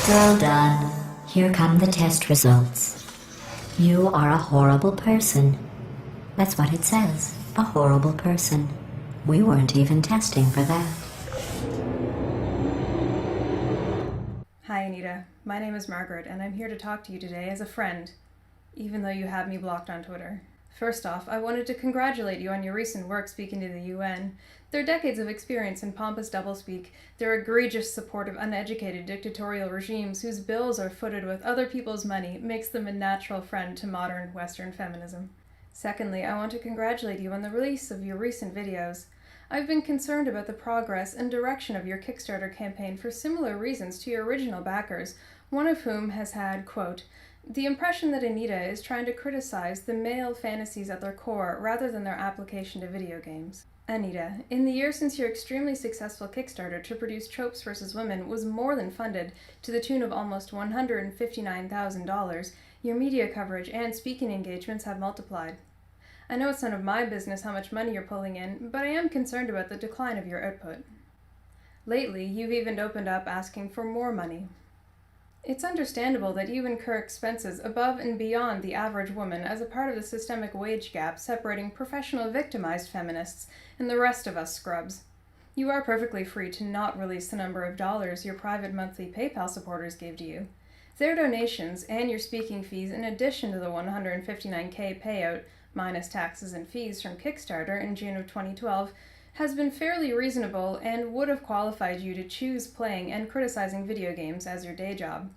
Well done. Here come the test results. You are a horrible person. That's what it says. A horrible person. We weren't even testing for that. Hi Anita, my name is Margaret and I'm here to talk to you today as a friend, even though you have me blocked on Twitter. First off, I wanted to congratulate you on your recent work speaking to the UN. Their decades of experience in pompous doublespeak, their egregious support of uneducated dictatorial regimes whose bills are footed with other people's money makes them a natural friend to modern Western feminism. Secondly, I want to congratulate you on the release of your recent videos. I've been concerned about the progress and direction of your Kickstarter campaign for similar reasons to your original backers, one of whom has had, quote, the impression that Anita is trying to criticize the male fantasies at their core rather than their application to video games. Anita, in the year since your extremely successful Kickstarter to produce Tropes VS Women was more than funded to the tune of almost $159,000, your media coverage and speaking engagements have multiplied. I know it's none of my business how much money you're pulling in, but I am concerned about the decline of your output. Lately, you've even opened up asking for more money. It's understandable that you incur expenses above and beyond the average woman as a part of the systemic wage gap separating professional victimized feminists and the rest of us scrubs. You are perfectly free to not release the number of dollars your private monthly PayPal supporters gave to you. Their donations and your speaking fees in addition to the $159K payout minus taxes and fees from Kickstarter in June of 2012 has been fairly reasonable and would have qualified you to choose playing and criticizing video games as your day job.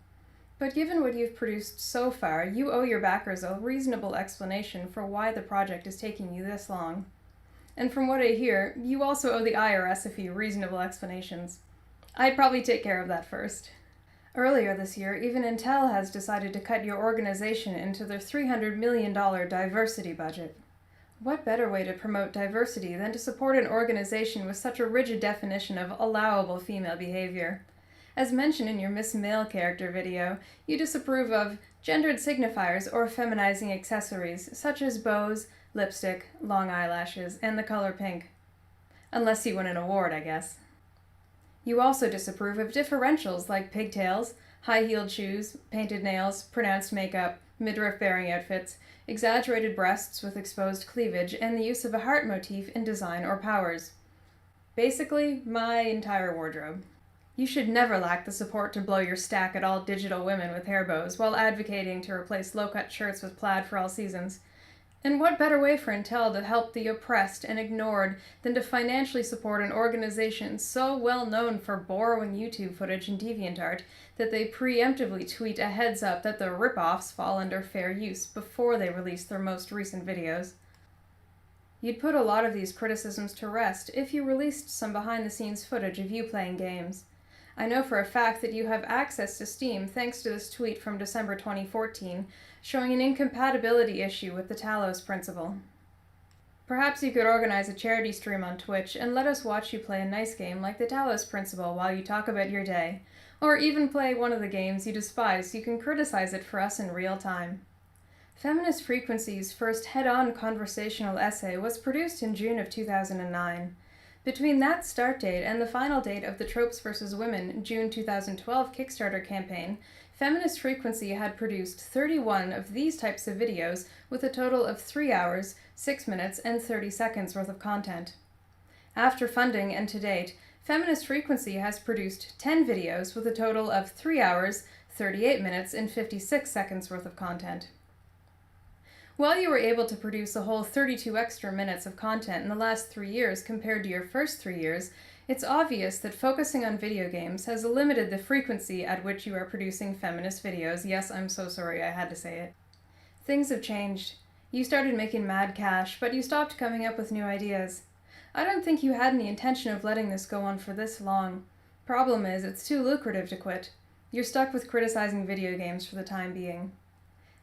But given what you've produced so far, you owe your backers a reasonable explanation for why the project is taking you this long. And from what I hear, you also owe the IRS a few reasonable explanations. I'd probably take care of that first. Earlier this year, even Intel has decided to cut your organization into their $300 million diversity budget. What better way to promote diversity than to support an organization with such a rigid definition of allowable female behavior? As mentioned in your Miss Male character video, you disapprove of gendered signifiers or feminizing accessories such as bows, lipstick, long eyelashes, and the color pink. Unless you win an award, I guess. You also disapprove of differentials like pigtails, high-heeled shoes, painted nails, pronounced makeup, midriff-bearing outfits, exaggerated breasts with exposed cleavage, and the use of a heart motif in design or powers. Basically, my entire wardrobe. You should never lack the support to blow your stack at all digital women with hair bows while advocating to replace low-cut shirts with plaid for all seasons. And what better way for Intel to help the oppressed and ignored than to financially support an organization so well known for borrowing YouTube footage and DeviantArt that they preemptively tweet a heads up that the rip-offs fall under fair use before they release their most recent videos. You'd put a lot of these criticisms to rest if you released some behind-the-scenes footage of you playing games. I know for a fact that you have access to Steam thanks to this tweet from December 2014 showing an incompatibility issue with the Talos principle. Perhaps you could organize a charity stream on Twitch and let us watch you play a nice game like the Talos principle while you talk about your day, or even play one of the games you despise so you can criticize it for us in real time. Feminist Frequency's first head-on conversational essay was produced in June of 2009. Between that start date and the final date of the Tropes VS Women June 2012 Kickstarter campaign, Feminist Frequency had produced 31 of these types of videos with a total of 3 hours, 6 minutes, and 30 seconds worth of content. After funding and to date, Feminist Frequency has produced 10 videos with a total of 3 hours, 38 minutes, and 56 seconds worth of content. While you were able to produce a whole 32 extra minutes of content in the last 3 years compared to your first 3 years, it's obvious that focusing on video games has limited the frequency at which you are producing feminist videos. Yes, I'm so sorry I had to say it. Things have changed. You started making mad cash, but you stopped coming up with new ideas. I don't think you had any intention of letting this go on for this long. Problem is, it's too lucrative to quit. You're stuck with criticizing video games for the time being.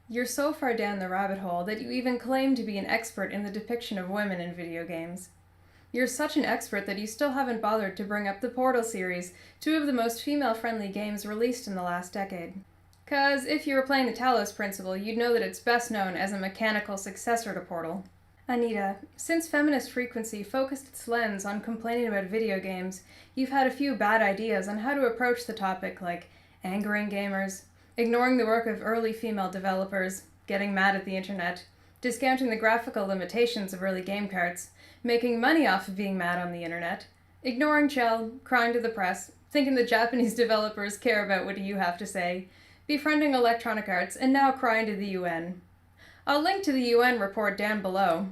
You're so far down the rabbit hole that you even claim to be an expert in the depiction of women in video games. You're such an expert that you still haven't bothered to bring up the Portal series, 2 of the most female-friendly games released in the last decade. 'Cause if you were playing the Talos Principle, you'd know that it's best known as a mechanical successor to Portal. Anita, since Feminist Frequency focused its lens on complaining about video games, you've had a few bad ideas on how to approach the topic, like angering gamers, ignoring the work of early female developers, getting mad at the internet, discounting the graphical limitations of early game carts, making money off of being mad on the internet, ignoring Chell, crying to the press, thinking the Japanese developers care about what you have to say, befriending Electronic Arts, and now crying to the UN. I'll link to the UN report down below.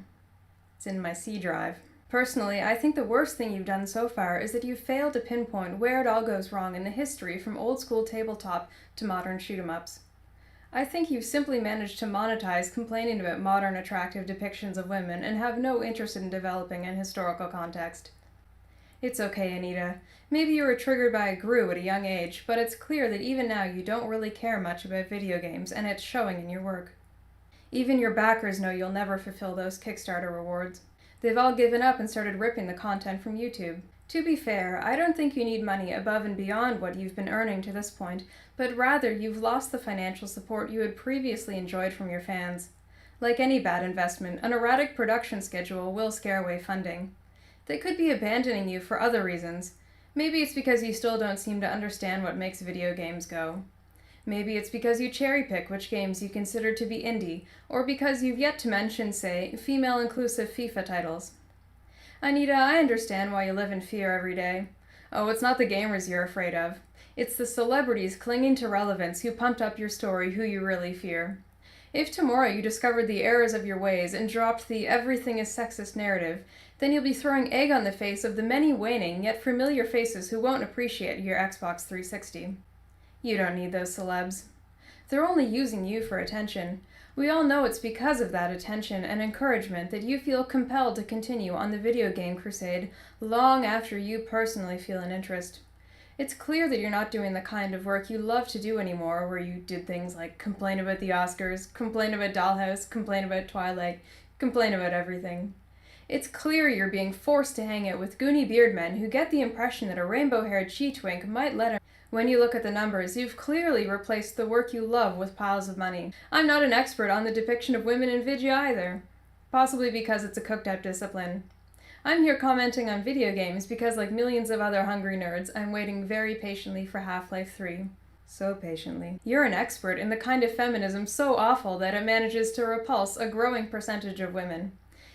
It's in my C drive. Personally, I think the worst thing you've done so far is that you've failed to pinpoint where it all goes wrong in the history from old school tabletop to modern shoot-'em-ups. I think you've simply managed to monetize complaining about modern attractive depictions of women and have no interest in developing an historical context. It's okay, Anita. Maybe you were triggered by a Gru at a young age, but it's clear that even now you don't really care much about video games, and it's showing in your work. Even your backers know you'll never fulfill those Kickstarter rewards. They've all given up and started ripping the content from YouTube. To be fair, I don't think you need money above and beyond what you've been earning to this point, but rather you've lost the financial support you had previously enjoyed from your fans. Like any bad investment, an erratic production schedule will scare away funding. They could be abandoning you for other reasons. Maybe it's because you still don't seem to understand what makes video games go. Maybe it's because you cherry-pick which games you consider to be indie, or because you've yet to mention, say, female-inclusive FIFA titles. Anita, I understand why you live in fear every day. Oh, it's not the gamers you're afraid of. It's the celebrities clinging to relevance who pumped up your story who you really fear. If tomorrow you discovered the errors of your ways and dropped the everything is sexist narrative, then you'll be throwing egg on the face of the many waning yet familiar faces who won't appreciate your Xbox 360. You don't need those celebs. They're only using you for attention. We all know it's because of that attention and encouragement that you feel compelled to continue on the video game crusade long after you personally feel an interest. It's clear that you're not doing the kind of work you love to do anymore, where you did things like complain about the Oscars, complain about Dollhouse, complain about Twilight, complain about everything. It's clear you're being forced to hang out with goony beard men who get the impression that a rainbow-haired she-twink might let him. When you look at the numbers, you've clearly replaced the work you love with piles of money. I'm not an expert on the depiction of women in video either, possibly because it's a cooked-up discipline. I'm here commenting on video games because, like millions of other hungry nerds, I'm waiting very patiently for Half-Life 3. So patiently. You're an expert in the kind of feminism so awful that it manages to repulse a growing percentage of women.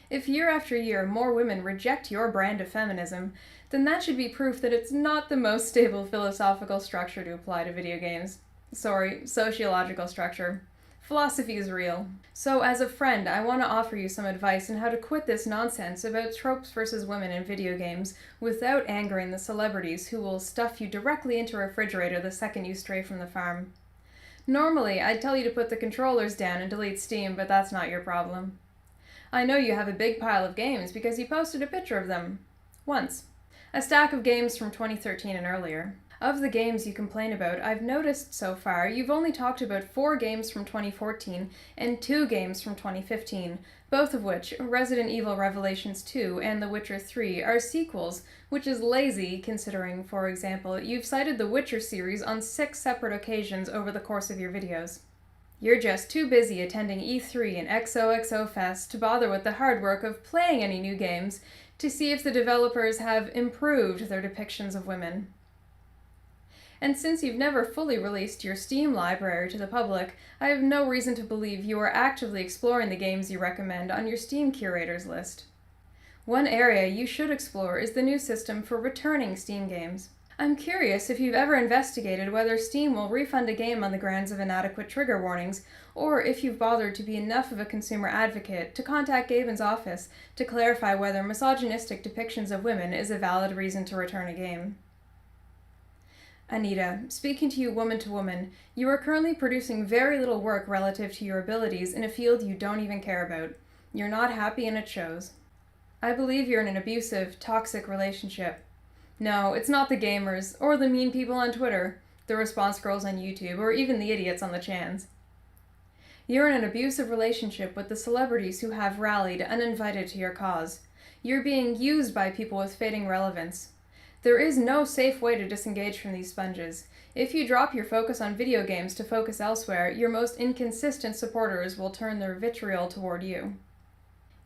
If year after year more women reject your brand of feminism, then that should be proof that it's not the most stable philosophical structure to apply to video games. Sorry, sociological structure. Philosophy is real. So as a friend, I want to offer you some advice on how to quit this nonsense about tropes versus women in video games without angering the celebrities who will stuff you directly into a refrigerator the second you stray from the farm. Normally, I'd tell you to put the controllers down and delete Steam, but that's not your problem. I know you have a big pile of games because you posted a picture of them. Once. A stack of games from 2013 and earlier. Of the games you complain about, I've noticed so far you've only talked about 4 games from 2014 and 2 games from 2015, both of which, Resident Evil Revelations 2 and The Witcher 3, are sequels, which is lazy considering, for example, you've cited the Witcher series on 6 separate occasions over the course of your videos. You're just too busy attending E3 and XOXO Fest to bother with the hard work of playing any new games to see if the developers have improved their depictions of women. And since you've never fully released your Steam library to the public, I have no reason to believe you are actively exploring the games you recommend on your Steam curators list. One area you should explore is the new system for returning Steam games. I'm curious if you've ever investigated whether Steam will refund a game on the grounds of inadequate trigger warnings, or if you've bothered to be enough of a consumer advocate to contact Gaben's office to clarify whether misogynistic depictions of women is a valid reason to return a game. Anita, speaking to you woman to woman, you are currently producing very little work relative to your abilities in a field you don't even care about. You're not happy and it shows. I believe you're in an abusive, toxic relationship. No, it's not the gamers, or the mean people on Twitter, the response girls on YouTube, or even the idiots on the chans. You're in an abusive relationship with the celebrities who have rallied uninvited to your cause. You're being used by people with fading relevance. There is no safe way to disengage from these sponges. If you drop your focus on video games to focus elsewhere, your most inconsistent supporters will turn their vitriol toward you.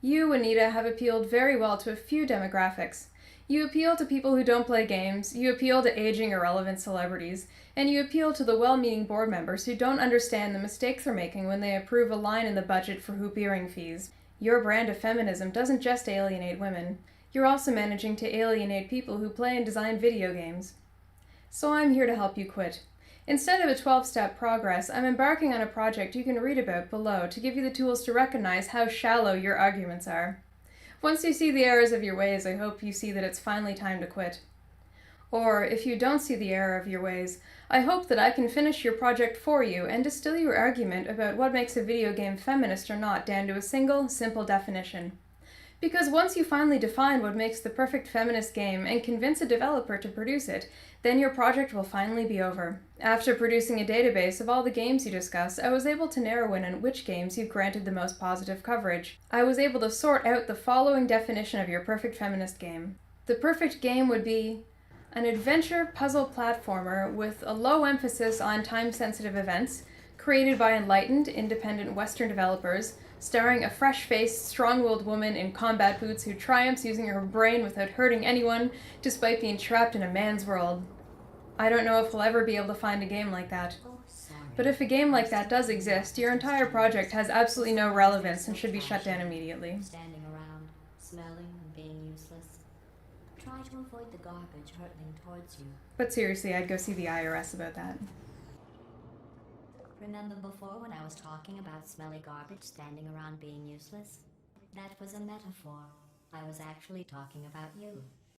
You, Anita, have appealed very well to a few demographics. You appeal to people who don't play games, you appeal to aging irrelevant celebrities, and you appeal to the well-meaning board members who don't understand the mistakes they're making when they approve a line in the budget for hoop earring fees. Your brand of feminism doesn't just alienate women. You're also managing to alienate people who play and design video games. So I'm here to help you quit. Instead of a 12-step progress, I'm embarking on a project you can read about below to give you the tools to recognize how shallow your arguments are. Once you see the errors of your ways, I hope you see that it's finally time to quit. Or, if you don't see the error of your ways, I hope that I can finish your project for you and distill your argument about what makes a video game feminist or not down to a single, simple definition. Because once you finally define what makes the perfect feminist game and convince a developer to produce it, then your project will finally be over. After producing a database of all the games you discuss, I was able to narrow in on which games you granted the most positive coverage. I was able to sort out the following definition of your perfect feminist game. The perfect game would be an adventure puzzle platformer with a low emphasis on time-sensitive events, created by enlightened, independent Western developers, starring a fresh-faced, strong-willed woman in combat boots who triumphs using her brain without hurting anyone, despite being trapped in a man's world. I don't know if we'll ever be able to find a game like that. But if a game like that does exist, your entire project has absolutely no relevance and should be shut down immediately. Standing around, smelling and being useless. Try to avoid the garbage hurtling towards you. But seriously, I'd go see the IRS about that. Remember before when I was talking about smelly garbage standing around being useless? That was a metaphor. I was actually talking about you.